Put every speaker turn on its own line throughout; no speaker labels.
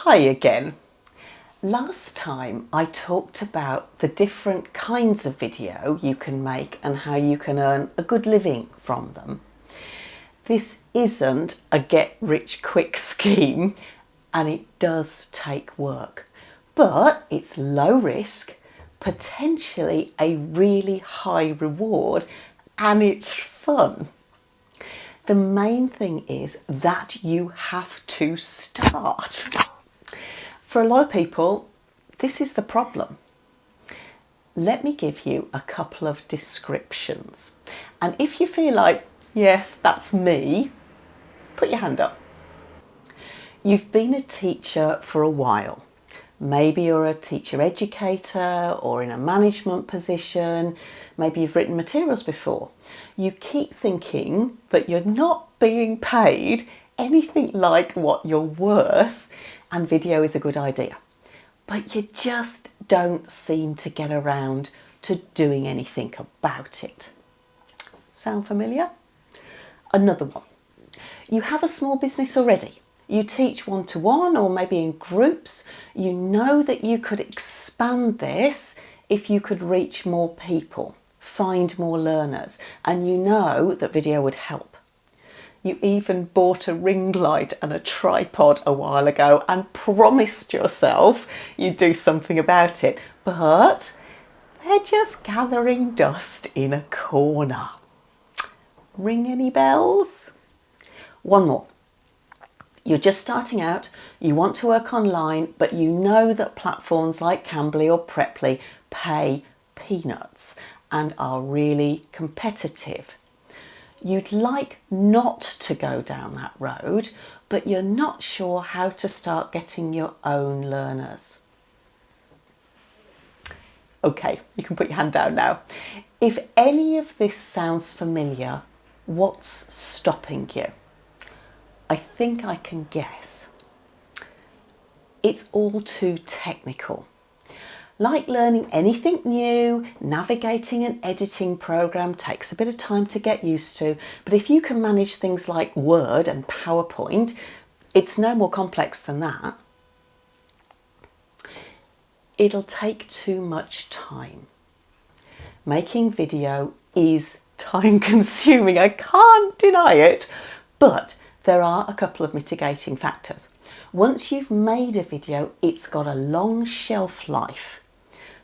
Hi again. Last time I talked about the different kinds of video you can make and how you can earn a good living from them. This isn't a get rich quick scheme and it does take work, but it's low risk, potentially a really high reward, and it's fun. The main thing is that you have to start. For a lot of people, this is the problem. Let me give you a couple of descriptions. And if you feel like, yes, that's me, put your hand up. You've been a teacher for a while. Maybe you're a teacher educator or in a management position. Maybe you've written materials before. You keep thinking that you're not being paid anything like what you're worth, and video is a good idea. But you just don't seem to get around to doing anything about it. Sound familiar? Another one. You have a small business already. You teach one-to-one or maybe in groups. You know that you could expand this if you could reach more people, find more learners, and you know that video would help. You even bought a ring light and a tripod a while ago and promised yourself you'd do something about it, but they're just gathering dust in a corner. Ring any bells? One more. You're just starting out, you want to work online, but you know that platforms like Cambly or Preply pay peanuts and are really competitive. You'd like not to go down that road, but you're not sure how to start getting your own learners. Okay, you can put your hand down now. If any of this sounds familiar, what's stopping you? I think I can guess. It's all too technical. Like learning anything new, navigating an editing program takes a bit of time to get used to, but if you can manage things like Word and PowerPoint, it's no more complex than that. It'll take too much time. Making video is time consuming, I can't deny it, but there are a couple of mitigating factors. Once you've made a video, it's got a long shelf life.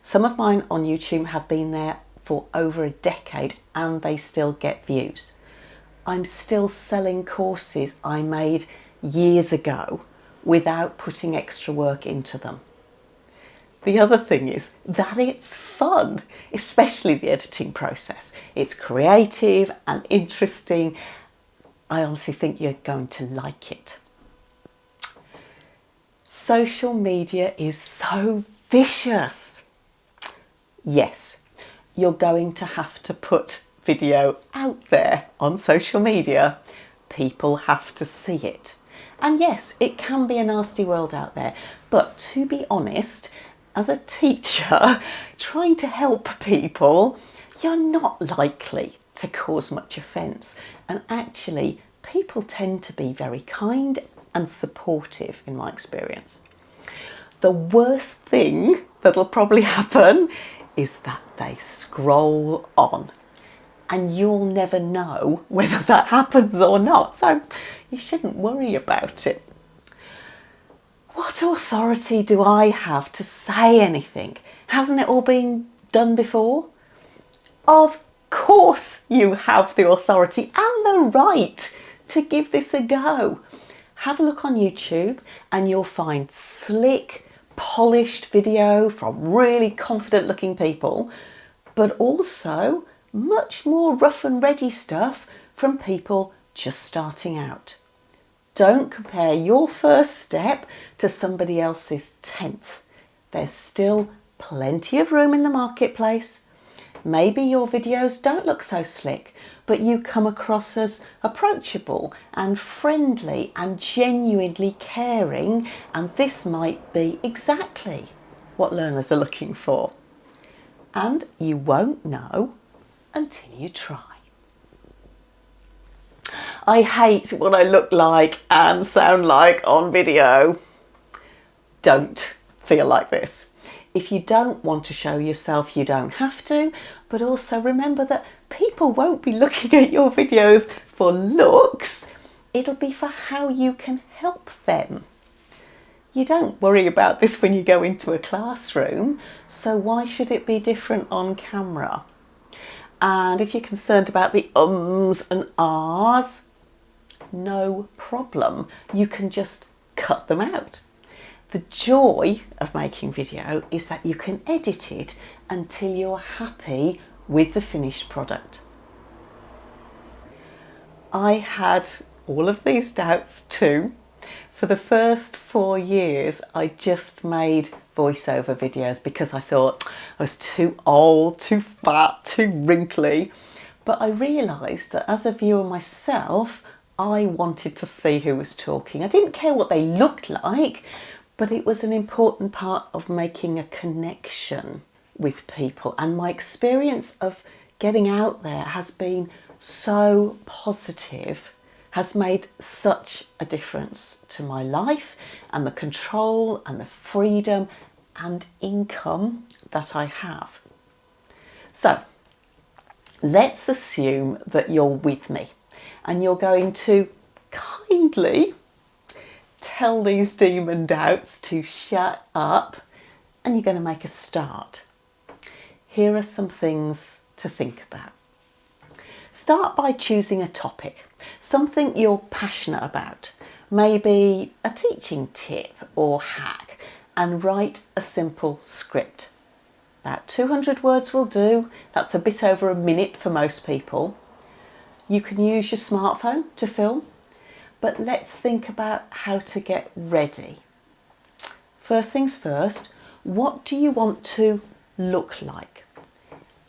Some of mine on YouTube have been there for over a decade and they still get views. I'm still selling courses I made years ago without putting extra work into them. The other thing is that it's fun, especially the editing process. It's creative and interesting. I honestly think you're going to like it. Social media is so vicious. Yes, you're going to have to put video out there on social media. People have to see it. And yes, it can be a nasty world out there. But to be honest, as a teacher trying to help people, you're not likely to cause much offence. And actually, people tend to be very kind and supportive in my experience. The worst thing that'll probably happen is that they scroll on and you'll never know whether that happens or not, so you shouldn't worry about it. What authority do I have to say anything? Hasn't it all been done before? Of course you have the authority and the right to give this a go. Have a look on YouTube and you'll find slick, polished video from really confident looking people, but also much more rough and ready stuff from people just starting out. Don't compare your first step to somebody else's 10th. There's still plenty of room in the marketplace. Maybe your videos don't look so slick, but you come across as approachable and friendly and genuinely caring, and this might be exactly what learners are looking for. And you won't know until you try. I hate what I look like and sound like on video. don't feel like this. If you don't want to show yourself, you don't have to, but also remember that people won't be looking at your videos for looks. It'll be for how you can help them. You don't worry about this when you go into a classroom, so why should it be different on camera? And if you're concerned about the ums and ahs, no problem. You can just cut them out. The joy of making video is that you can edit it until you're happy with the finished product. I had all of these doubts too. For the first 4 years, I just made voiceover videos because I thought I was too old, too fat, too wrinkly. But I realised that as a viewer myself, I wanted to see who was talking. I didn't care what they looked like, but it was an important part of making a connection with people. And my experience of getting out there has been so positive, has made such a difference to my life and the control and the freedom and income that I have. So let's assume that you're with me and you're going to kindly tell these demon doubts to shut up, and you're going to make a start. Here are some things to think about. Start by choosing a topic, something you're passionate about, maybe a teaching tip or hack, and write a simple script. About 200 words will do. That's a bit over a minute for most people. You can use your smartphone to film, but let's think about how to get ready. First things first, what do you want to look like?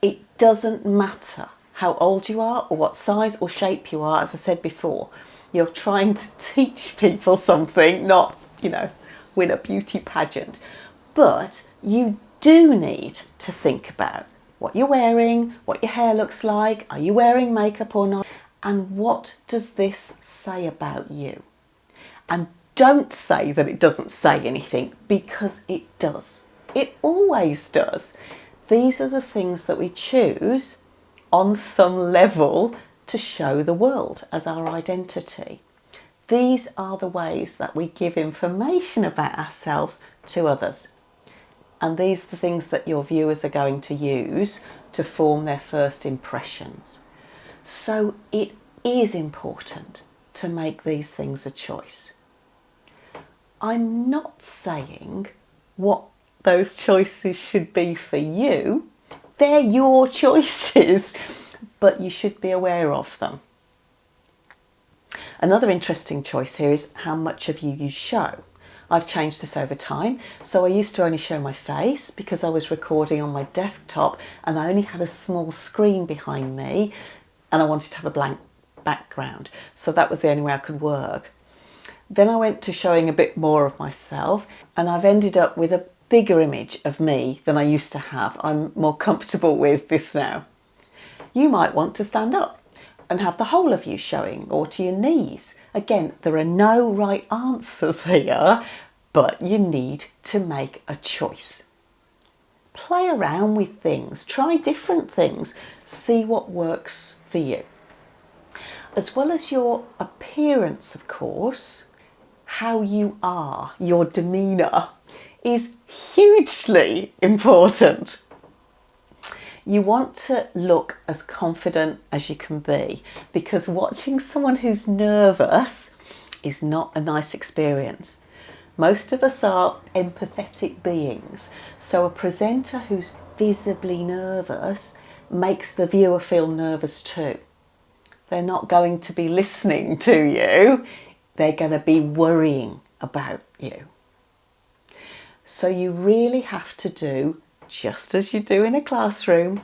It doesn't matter how old you are or what size or shape you are. As I said before, you're trying to teach people something, not, win a beauty pageant. But you do need to think about what you're wearing, what your hair looks like, are you wearing makeup or not, and what does this say about you? And don't say that it doesn't say anything, because it does. It always does. These are the things that we choose on some level to show the world as our identity. These are the ways that we give information about ourselves to others. And these are the things that your viewers are going to use to form their first impressions. So it is important to make these things a choice. I'm not saying what those choices should be for you. They're your choices, but you should be aware of them. Another interesting choice here is how much of you show. I've changed this over time. So I used to only show my face because I was recording on my desktop and I only had a small screen behind me and I wanted to have a blank background. So that was the only way I could work. Then I went to showing a bit more of myself, and I've ended up with a bigger image of me than I used to have. I'm more comfortable with this now. You might want to stand up and have the whole of you showing, or to your knees. Again, there are no right answers here, but you need to make a choice. Play around with things, try different things, see what works for you. As well as your appearance, of course, how you are, your demeanour, is hugely important. You want to look as confident as you can be, because watching someone who's nervous is not a nice experience. Most of us are empathetic beings, so a presenter who's visibly nervous makes the viewer feel nervous too. They're not going to be listening to you, they're going to be worrying about you. So you really have to do, just as you do in a classroom,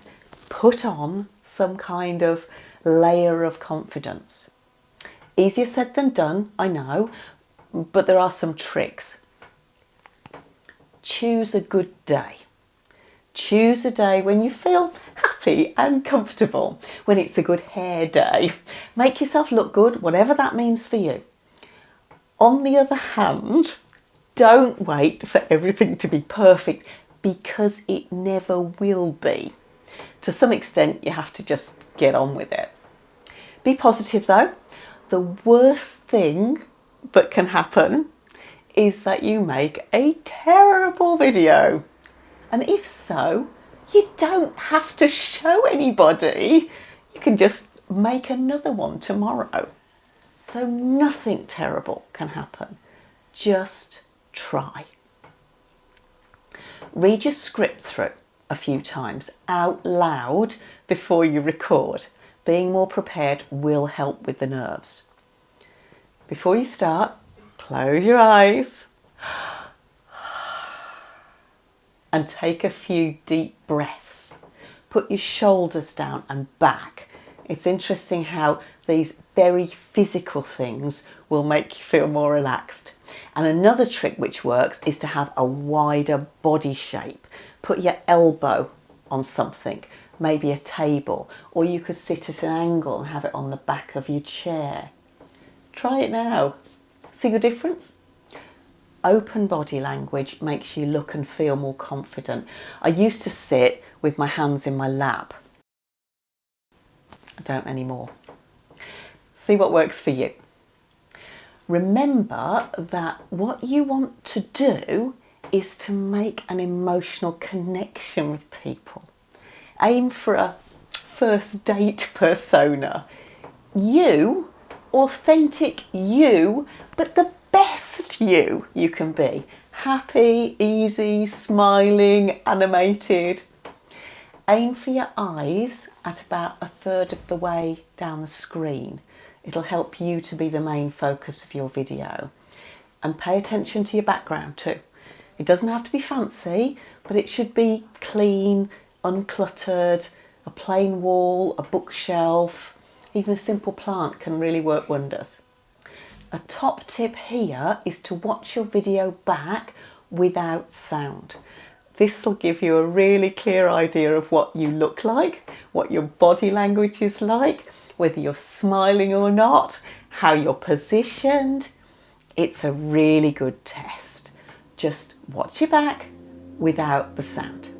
put on some kind of layer of confidence. Easier said than done, I know, but there are some tricks. Choose a good day. Choose a day when you feel happy and comfortable, when it's a good hair day. Make yourself look good, whatever that means for you. On the other hand, Don't wait for everything to be perfect, because it never will be. To some extent, you have to just get on with it. Be positive though. The worst thing that can happen is that you make a terrible video. And if so, you don't have to show anybody. You can just make another one tomorrow. So nothing terrible can happen. Just try. Read your script through a few times out loud before you record. Being more prepared will help with the nerves. Before you start, close your eyes and take a few deep breaths. Put your shoulders down and back. It's interesting how these very physical things will make you feel more relaxed. And another trick which works is to have a wider body shape. Put your elbow on something, maybe a table, or you could sit at an angle and have it on the back of your chair. Try it now. See the difference? Open body language makes you look and feel more confident. I used to sit with my hands in my lap. I don't anymore. See what works for you. Remember that what you want to do is to make an emotional connection with people. Aim for a first date persona. You, authentic you, but the best you can be. Happy, easy, smiling, animated. Aim for your eyes at about a third of the way down the screen. It'll help you to be the main focus of your video. And pay attention to your background too. It doesn't have to be fancy, but it should be clean, uncluttered, a plain wall, a bookshelf, even a simple plant can really work wonders. A top tip here is to watch your video back without sound. This will give you a really clear idea of what you look like, what your body language is like, whether you're smiling or not, how you're positioned. It's a really good test. Just watch your back without the sound.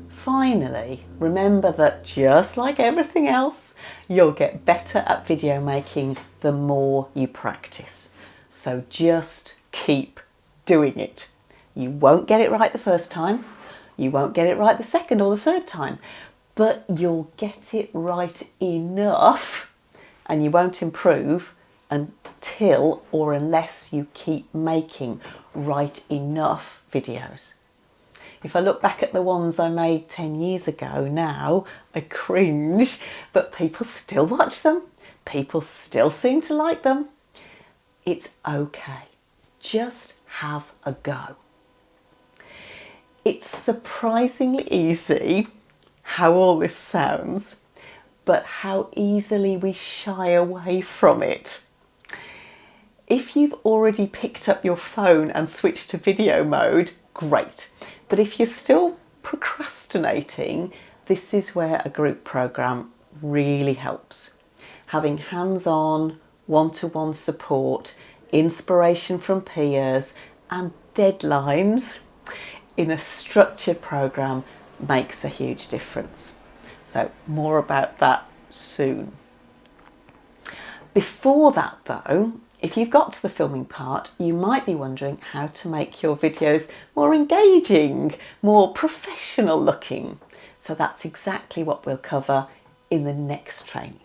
Finally, remember that just like everything else, you'll get better at video making the more you practice. So just keep doing it. You won't get it right the first time, you won't get it right the second or the third time, but you'll get it right enough, and you won't improve until or unless you keep making right enough videos. If I look back at the ones I made 10 years ago now, I cringe, but people still watch them. People still seem to like them. It's okay. Just have a go. It's surprisingly easy how all this sounds, but how easily we shy away from it. If you've already picked up your phone and switched to video mode, great. But if you're still procrastinating, this is where a group program really helps. Having hands-on, one-to-one support, inspiration from peers, and deadlines in a structured program makes a huge difference. So more about that soon. Before that though, if you've got to the filming part, you might be wondering how to make your videos more engaging, more professional looking. So that's exactly what we'll cover in the next training.